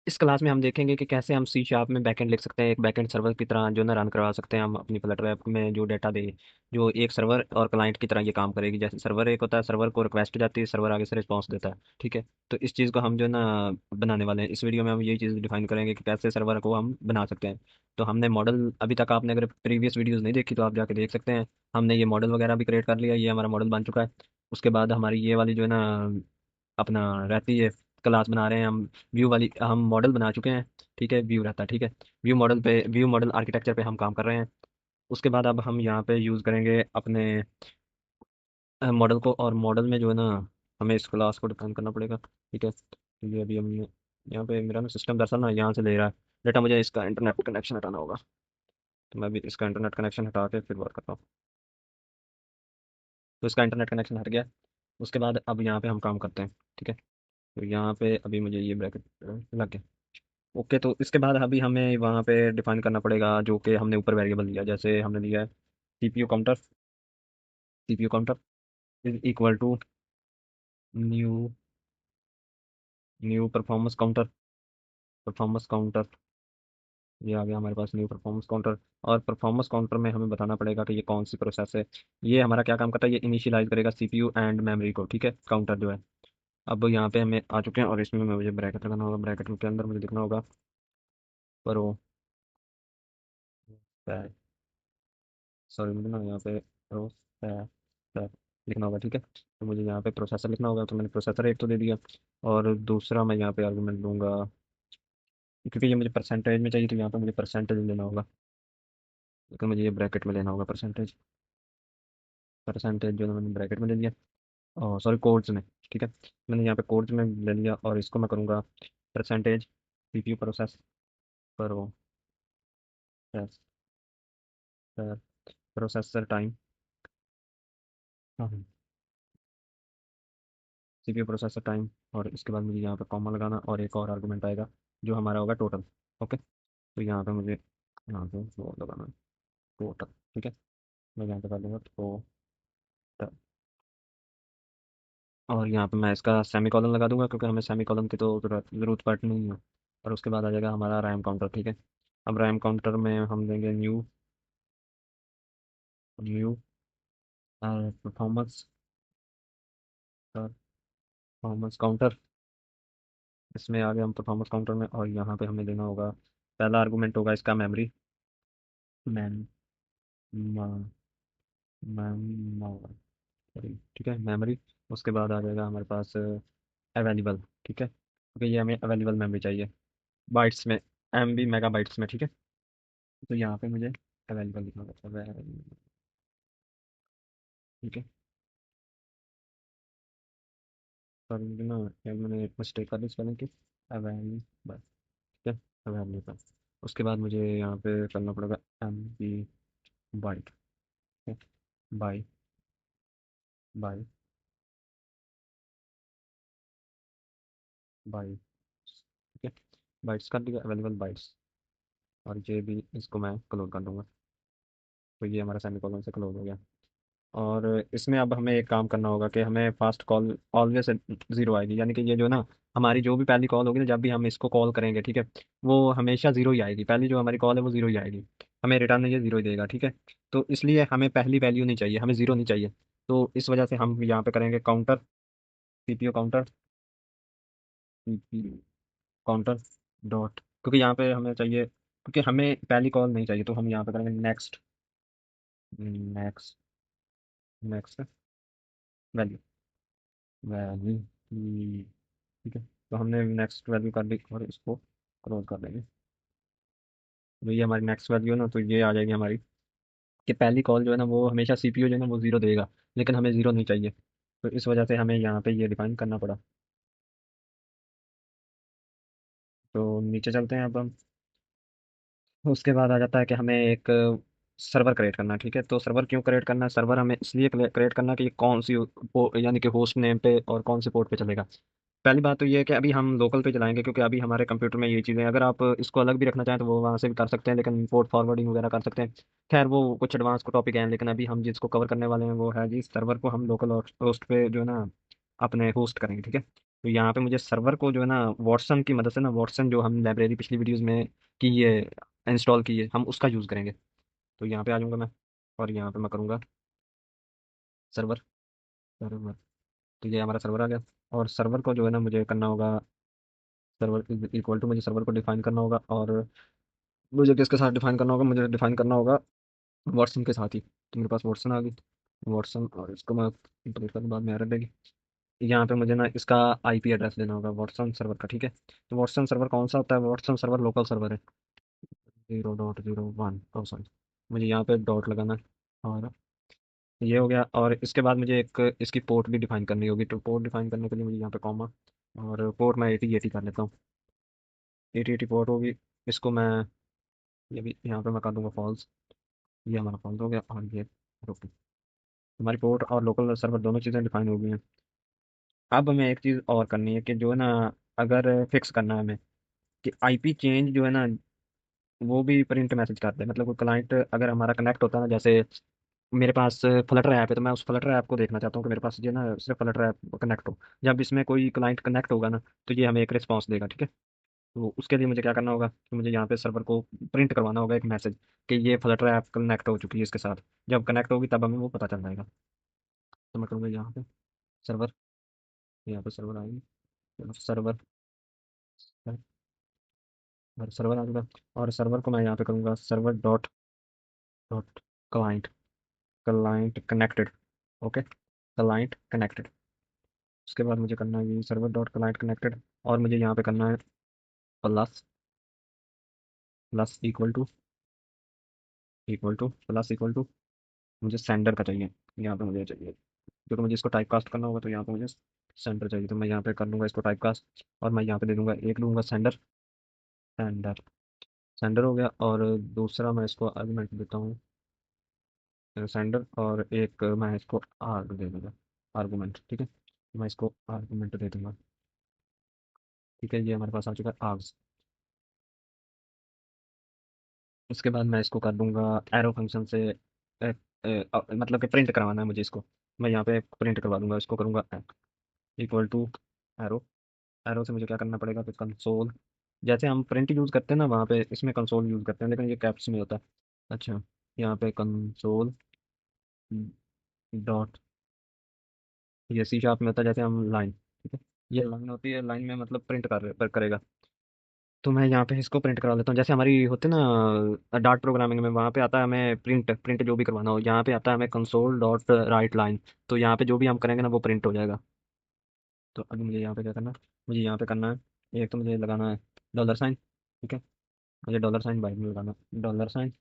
इस क्लास में हम देखेंगे कि कैसे हम सी शार्प में बैकएंड लिख सकते हैं, एक बैकएंड सर्वर की तरह जो ना रन करवा सकते हैं हम अपनी फ्लटर ऐप में जो डाटा दे, जो एक सर्वर और क्लाइंट की तरह ये काम करेगी। जैसे सर्वर एक होता है, सर्वर को रिक्वेस्ट जाती है, सर्वर आगे से रिस्पॉन्स देता है, ठीक है। तो इस चीज़ को हम जो है ना बनाने वाले हैं। इस वीडियो में हम यही चीज़ डिफाइन करेंगे कि कैसे सर्वर को हम बना सकते हैं। तो हमने मॉडल, अभी तक आपने अगर प्रीवियस वीडियोज़ नहीं देखी तो आप जाके देख सकते हैं। हमने ये मॉडल वगैरह भी क्रिएट कर लिया, ये हमारा मॉडल बन चुका है। उसके बाद हमारी ये वाली जो है ना अपना रहती है, क्लास बना रहे हैं हम। व्यू वाली हम मॉडल बना चुके हैं, ठीक है, व्यू रहता है, ठीक है। व्यू मॉडल आर्किटेक्चर पे हम काम कर रहे हैं। उसके बाद अब हम यहाँ पे यूज़ करेंगे अपने मॉडल को, और मॉडल में जो है ना हमें इस क्लास को डिफाइन करना पड़ेगा, ठीक है। तो ये अभी हमने यहाँ पे, मेरा ना सिस्टम दरअसल ना यहाँ से ले रहा है डेटा, मुझे इसका इंटरनेट कनेक्शन हटाना होगा। तो मैं भी इसका इंटरनेट कनेक्शन हटा के फिर वर्क करता हूँ। तो इसका इंटरनेट कनेक्शन हट गया। उसके बाद अब यहाँ पे हम काम करते हैं, ठीक है। तो यहाँ पे अभी मुझे ये ब्रैकेट लग गया। ओके, तो इसके बाद अभी हमें वहाँ पे डिफाइन करना पड़ेगा जो कि हमने ऊपर वेरिएबल दिया। जैसे हमने दिया है CPU counter is equal to new new performance counter. ये आ गया हमारे पास न्यू परफॉर्मेंस काउंटर। और परफॉर्मेंस काउंटर में हमें बताना पड़ेगा कि ये कौन सी प्रोसेस है। ये हमारा क्या काम करता है, ये इनिशियलाइज करेगा सीपीयू एंड मेमोरी को, ठीक है, काउंटर जो है। अब यहाँ पे हमें आ चुके हैं, और इसमें मुझे ब्रैकेट लगाना होगा। ब्रैकेट के अंदर मुझे लिखना होगा पर सॉरी, मुझे ना यहाँ पे प्रोसेसर लिखना होगा, ठीक है। तो मुझे यहाँ पे प्रोसेसर लिखना होगा, तो मैंने प्रोसेसर एक तो दे दिया। और दूसरा मैं यहाँ पे आर्गूमेंट दूंगा, क्योंकि ये मुझे परसेंटेज में चाहिए तो यहाँ पे मुझे परसेंटेज लेना होगा। तो मुझे ये ब्रैकेट में लेना होगा परसेंटेज। परसेंटेज जो है मैंने ब्रैकेट में ले लिया, और सॉरी कोड्स में, ठीक है। मैंने यहाँ पे कोड्स में ले लिया, और इसको मैं करूँगा परसेंटेज सीपीयू प्रोसेसर टाइम। हाँ, सीपीयू प्रोसेसर टाइम। और इसके बाद मुझे यहाँ पे कॉमा लगाना, और एक और आर्गुमेंट आएगा जो हमारा होगा टोटल। ओके, तो यहाँ पे मुझे यहाँ पे वो लगाना टोटल, ठीक है। मैं यहाँ पे कर दूँगा टोटल, और यहाँ पे मैं इसका सेमी कॉलन लगा दूंगा, क्योंकि हमें सेमी कॉलन की तो ज़रूरत पड़नी नहीं है। और उसके बाद आ जाएगा हमारा रैम काउंटर, ठीक है। अब रैम काउंटर में हम देंगे new new performance performance counter. इसमें आ गया हम परफॉर्मेंस काउंटर में, और यहाँ पे हमें देना होगा, पहला आर्गूमेंट होगा इसका मेमोरी। मैम मैम ठीक है, मेमोरी। उसके बाद आ जाएगा हमारे पास अवेलेबल, ठीक है, क्योंकि ये हमें अवेलेबल मेमोरी चाहिए बाइट्स में, MB मेगा बाइट्स में, ठीक है। तो यहाँ पे मुझे अवेलेबल लिखना होगा ठीक है। सॉरी, मुझे ना यार मैंने एक मिस्टेक कर दी स्पेलिंग की। अवेलेबल, ठीक है, अवेलेबल। उसके बाद मुझे यहाँ पे करना पड़ेगा MB बाइट, ठीक है, बाई बाई बाई, ठीक है। बाइट्स कर दिया, अवेलेबल बाइट्स। और ये भी इसको मैं क्लोज कर दूंगा। तो ये हमारा सेमीकोलन से क्लोज हो गया। और इसमें अब हमें एक काम करना होगा कि हमें फास्ट कॉल ऑलवेज ज़ीरो आएगी, यानी कि ये जो ना हमारी जो भी पहली कॉल होगी ना, जब भी हम इसको कॉल करेंगे, ठीक है, वो हमेशा ज़ीरो ही आएगी। पहली जो हमारी कॉल है वो ज़ीरो ही आएगी, हमें रिटर्न ये ज़ीरो ही देगा, ठीक है। तो इसलिए हमें पहली वैल्यू नहीं चाहिए, हमें ज़ीरो नहीं चाहिए। तो इस वजह से हम यहाँ पे करेंगे counter, CPU counter, CPU counter dot, क्योंकि यहाँ पे हमें चाहिए, क्योंकि हमें पहली कॉल नहीं चाहिए, तो हम यहाँ पे करेंगे next next next value value, ठीक है। तो हमने नेक्स्ट वैल्यू कर दी, और इसको क्लोज कर देंगे। तो ये हमारी नेक्स्ट वैल्यू है ना, तो ये आ जाएगी हमारी कि पहली कॉल जो है ना वो हमेशा सीपीयू जो है ना वो ज़ीरो देगा, लेकिन हमें ज़ीरो नहीं चाहिए। तो इस वजह से हमें यहाँ पे ये डिफाइन करना पड़ा। तो नीचे चलते हैं अब हम। उसके बाद आ जाता है कि हमें एक सर्वर क्रिएट करना है, ठीक है। तो सर्वर क्यों क्रिएट करना है, सर्वर हमें इसलिए क्रिएट करना है कि ये कौन सी यानी कि होस्ट नेम पे और कौन से पोर्ट पे चलेगा। पहली बात तो ये है कि अभी हम लोकल पे चलाएंगे, क्योंकि अभी हमारे कंप्यूटर में ये चीज़ें, अगर आप इसको अलग भी रखना चाहें तो वो वहाँ से भी कर सकते हैं, लेकिन पोर्ट फॉरवर्डिंग वगैरह कर सकते हैं। खैर वो कुछ एडवांस को टॉपिक है, लेकिन अभी हम जिसको कवर करने वाले हैं वो है जी सर्वर को हम लोकल होस्ट पे जो है ना अपने होस्ट करेंगे, ठीक है। तो यहाँ पे मुझे सर्वर को जो है ना वॉटसन की मदद से ना, वॉटसन जो हम लाइब्रेरी पिछली वीडियोस में की है, इंस्टॉल की है, हम उसका यूज़ करेंगे। तो यहाँ पे आ जाऊँगा मैं, और यहाँ पे मैं करूँगा सर्वर। सर्वर, तो ये हमारा सर्वर आ गया। और सर्वर को जो है ना मुझे करना होगा, सर्वर इक्वल टू, मुझे सर्वर को डिफाइन करना होगा। और मुझे किसके साथ डिफाइन करना होगा, मुझे डिफाइन करना होगा वॉटसन के साथ ही। तो मेरे पास वॉटसन आ गई, वॉटसन, और इसको मैं इंप्लीट करने के बाद में एरर देगी। यहाँ पे मुझे ना इसका आईपी एड्रेस देना होगा वॉटसन सर्वर का, ठीक है। तो वॉटसन सर्वर कौन सा होता है, वॉटसन सर्वर लोकल सर्वर है। 0.01, ओ सॉरी, मुझे यहाँ पे डॉट लगाना है। और ये हो गया। और इसके बाद मुझे एक इसकी पोर्ट भी डिफाइन करनी होगी। तो पोर्ट डिफाइन करने के लिए मुझे यहाँ पे कॉमा, और पोर्ट मैं 8080 कर लेता हूँ। 8080 पोर्ट होगी। इसको मैं, ये भी यहाँ पे मैं कर दूंगा फॉल्स। ये हमारा फॉल्स हो गया। और ये ओके, हमारी पोर्ट और लोकल सर्वर दोनों चीज़ें डिफाइन हो गई हैं। अब हमें एक चीज़ और करनी है कि जो है ना, अगर फिक्स करना है हमें कि आईपी चेंज जो है ना, वो भी प्रिंट मैसेज करते हैं। मतलब कोई क्लाइंट अगर हमारा कनेक्ट होता है ना, जैसे मेरे पास फ्लटर ऐप है, तो मैं उस फ्लटर ऐप को देखना चाहता हूँ कि मेरे पास जो है ना सिर्फ फ्लटर ऐप कनेक्ट हो। जब इसमें कोई क्लाइंट कनेक्ट होगा ना, तो ये हमें एक रिस्पॉन्स देगा, ठीक है। तो उसके लिए मुझे क्या करना होगा कि मुझे यहाँ पे सर्वर को प्रिंट करवाना होगा एक मैसेज कि ये फ्लटर ऐप कनेक्ट हो चुकी है इसके साथ। जब कनेक्ट होगी तब हमें वो पता चल जाएगा। तो मैं करूँगा यहाँ पे सर्वर, यहाँ पे सर्वर आएगी, सर्वर, सर्वर आ जाएगा। और सर्वर को मैं यहाँ पे करूँगा server dot dot client, client connected, okay, client connected. उसके बाद मुझे करना है ये सर्वर डॉट क्लाइंट कनेक्टेड। और मुझे यहाँ पे करना है प्लस, प्लस इक्वल टू मुझे सेंडर का चाहिए। यहाँ पे मुझे चाहिए, क्योंकि मुझे इसको टाइप कास्ट करना होगा, तो यहाँ पे मुझे सेंडर चाहिए। तो मैं यहाँ पे कर लूँगा इसको टाइप कास्ट, और मैं यहाँ पे दे दूँगा एक लूँगा सेंडर, सेंडर, सेंडर हो गया। और दूसरा मैं इसको आर्गुमेंट देता हूँ सेंडर, और एक मैं इसको आर्ग दे दूँगा, आर्गुमेंट, ठीक है। मैं इसको आर्गुमेंट दे दूँगा, ठीक है। ये हमारे पास आ चुका है आर्ग्स। उसके बाद मैं इसको कर दूंगा एरो फंक्शन से, मतलब कि प्रिंट करवाना है मुझे इसको। मैं यहाँ पे प्रिंट करवा दूंगा, इसको करूँगा इक्वल टू एरो। एरो से मुझे क्या करना पड़ेगा कि कंसोल, जैसे हम प्रिंट यूज़ करते हैं ना वहाँ पे इसमें कंसोल यूज़ करते हैं, लेकिन ये कैप्स में होता है। अच्छा, यहाँ पे कंसोल डॉट, ये सी शार्प में होता है, जैसे हम लाइन, ठीक है। ये लाइन होती है, लाइन में मतलब प्रिंट करेगा। तो मैं यहाँ पे इसको प्रिंट करा लेता हूँ, जैसे हमारी होती है ना डार्ट प्रोग्रामिंग में, वहाँ पे आता है हमें प्रिंट, प्रिंट जो भी करवाना हो, यहाँ पे आता है हमें कंसोल डॉट राइट लाइन। तो यहाँ पे जो भी हम करेंगे ना वो प्रिंट हो जाएगा। तो अभी मुझे यहाँ पे क्या करना है, मुझे यहाँ पे करना है, एक तो मुझे लगाना है डॉलर साइन, ठीक है। मुझे डॉलर साइन बाइक में लगाना है, डॉलर साइन।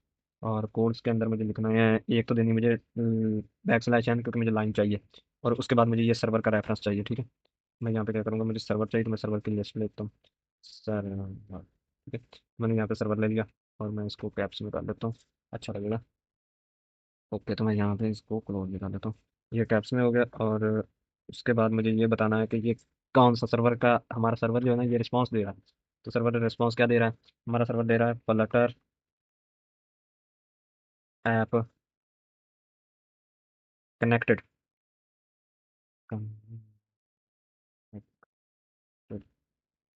और कोड्स के अंदर मुझे लिखना है, एक तो देनी मुझे बैक स्लैश एन, क्योंकि मुझे लाइन चाहिए। और उसके बाद मुझे ये सर्वर का रेफरेंस चाहिए, ठीक है। मैं यहाँ पे क्या करूँगा, मुझे सर्वर चाहिए, तो मैं सर्वर की लिस्ट लेता हूँ, सर्वर, ठीक है। मैंने यहाँ पे सर्वर ले लिया, और मैं इसको कैप्स में डाल देता हूँ, अच्छा लगेगा। ओके, तो मैं यहाँ पे इसको क्लोज में डाल देता हूँ, ये कैप्स में हो गया। और उसके बाद मुझे ये बताना है कि ये कौन सा सर्वर का, हमारा सर्वर जो है ना ये रिस्पांस दे रहा है। तो सर्वर रिस्पांस क्या दे रहा है, हमारा सर्वर दे रहा है फ्लटर ऐप कनेक्टेड,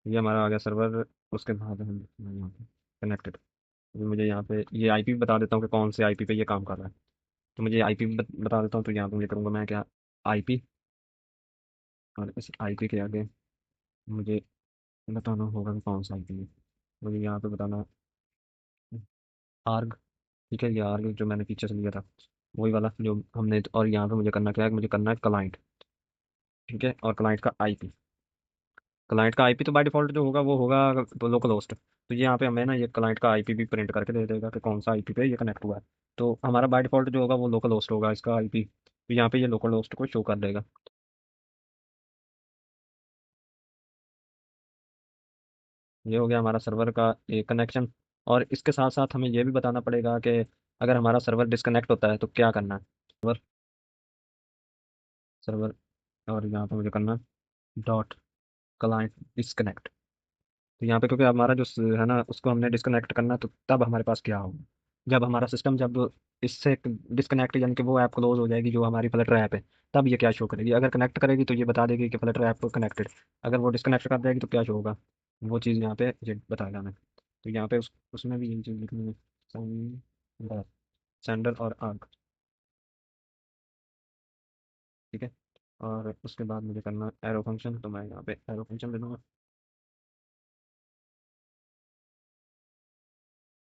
ये हमारा आ गया सर्वर। उसके बाद हम यहाँ पे कनेक्टेड, मुझे यहाँ पे ये आईपी बता देता हूँ कि कौन से आईपी पे ये काम कर रहा है। तो मुझे आईपी बता देता हूँ, तो यहाँ पे मुझे करूँगा मैं क्या, आईपी। और इस आईपी के आगे मुझे बताना होगा कि कौन सा आईपी है। मुझे यहाँ पे बताना आर्ग, ठीक है। ये आर्ग जो मैंने पीछे से लिया था, वही वाला जो हमने। और यहाँ पे मुझे करना क्या है, मुझे करना है क्लाइंट, ठीक है। और क्लाइंट का आईपी, क्लाइंट का आईपी तो बाय डिफॉल्ट जो होगा वो होगा लोकल होस्ट। तो ये यहाँ पे हमें ना ये क्लाइंट का आईपी भी प्रिंट करके दे देगा कि कौन सा आईपी पे ये कनेक्ट हुआ है। तो हमारा बाय डिफॉल्ट जो होगा वो लोकल होस्ट होगा इसका आईपी, तो यहाँ पे ये लोकल होस्ट को शो कर देगा। ये हो गया हमारा सर्वर का एक कनेक्शन। और इसके साथ साथ हमें ये भी बताना पड़ेगा कि अगर हमारा सर्वर डिस्कनेक्ट होता है तो क्या करना है। सर्वर, सर्वर, और यहाँ पे मुझे करना डॉट क्लाइंट डिस्कनेक्ट। तो यहाँ पे क्योंकि हमारा जो है ना उसको हमने डिस्कनेक्ट करना है, तो तब हमारे पास क्या होगा, जब हमारा सिस्टम जब इससे डिस्कनेक्ट यानी कि वो ऐप क्लोज हो जाएगी जो हमारी फ्लटर ऐप है, तब ये क्या शो करेगी। अगर कनेक्ट करेगी तो ये बता देगी कि फ्लटर ऐप कनेक्टेड। अगर वो डिस्कनेक्ट कर देगी तो क्या शो होगा, वो चीज़ यहाँ पे ये बताएगा हमें। तो यहाँ पे उसमें भी यही चीज़ लिखनी है, सेंडर और आर्क। ठीक है। और उसके बाद मुझे करना एरो फंक्शन, तो मैं यहाँ पे एरो फंक्शन दे दूँगा।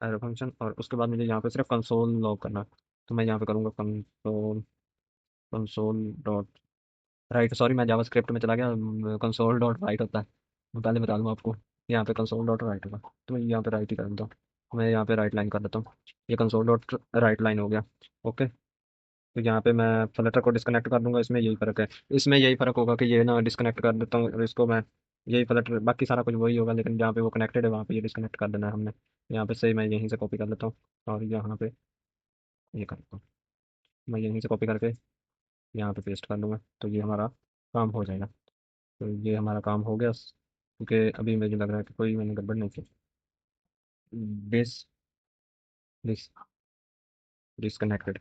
एरो फंक्शन, और उसके बाद मुझे यहाँ पे सिर्फ कंसोल लॉग करना। तो मैं यहाँ पे करूँगा console, console dot right. Sorry, मैं जावास्क्रिप्ट में चला गया, कंसोल डॉट राइट होता है। मैं पहले बता दूँ आपको, यहाँ पे कंसोल डॉट राइट होगा, तो मैं यहाँ पे राइट ही कर देता हूँ। मैं यहाँ पे राइट लाइन कर देता हूँ। ये कंसोल डॉट राइट लाइन हो गया। ओके। तो यहाँ पे मैं फ्लटर को डिस्कनेक्ट कर दूंगा। इसमें यही फ़र्क है, इसमें यही फ़र्क होगा कि ये ना डिस्कनेक्ट कर देता हूँ और इसको मैं, यही फ्लटर बाकी सारा कुछ वही होगा, लेकिन जहाँ पे वो कनेक्टेड है वहाँ पे ये डिस्कनेक्ट कर देना है हमने। यहाँ पे से मैं यहीं से कॉपी कर लेता हूँ और यहाँ पे ये कर लेता हूँ। मैं यहीं से कॉपी करके यहाँ पे पेस्ट कर दूंगा, तो ये हमारा काम हो जाएगा। तो ये हमारा काम हो गया, क्योंकि अभी मुझे लग रहा है कि कोई मैंने गड़बड़ नहीं की। Dis dis disconnected.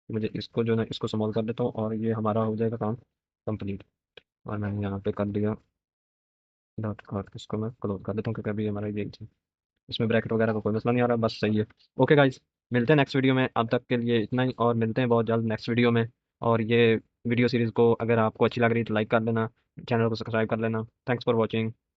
मुझे इसको जो ना इसको स्मॉल कर देता हूँ और ये हमारा हो जाएगा काम कंप्लीट। और मैंने यहाँ पे कर दिया डॉट, और इसको मैं क्लोज कर देता हूँ क्योंकि अभी हमारा ये चीज़, इसमें ब्रैकेट वगैरह का कोई मसला नहीं आ रहा, बस सही है। ओके गाइज, मिलते हैं नेक्स्ट वीडियो में। अब तक के लिए इतना ही, और मिलते हैं बहुत जल्द नेक्स्ट वीडियो में। और ये वीडियो सीरीज़ को अगर आपको अच्छी लग रही है तो लाइक कर देना, चैनल को सब्सक्राइब कर लेना। Thanks for watching.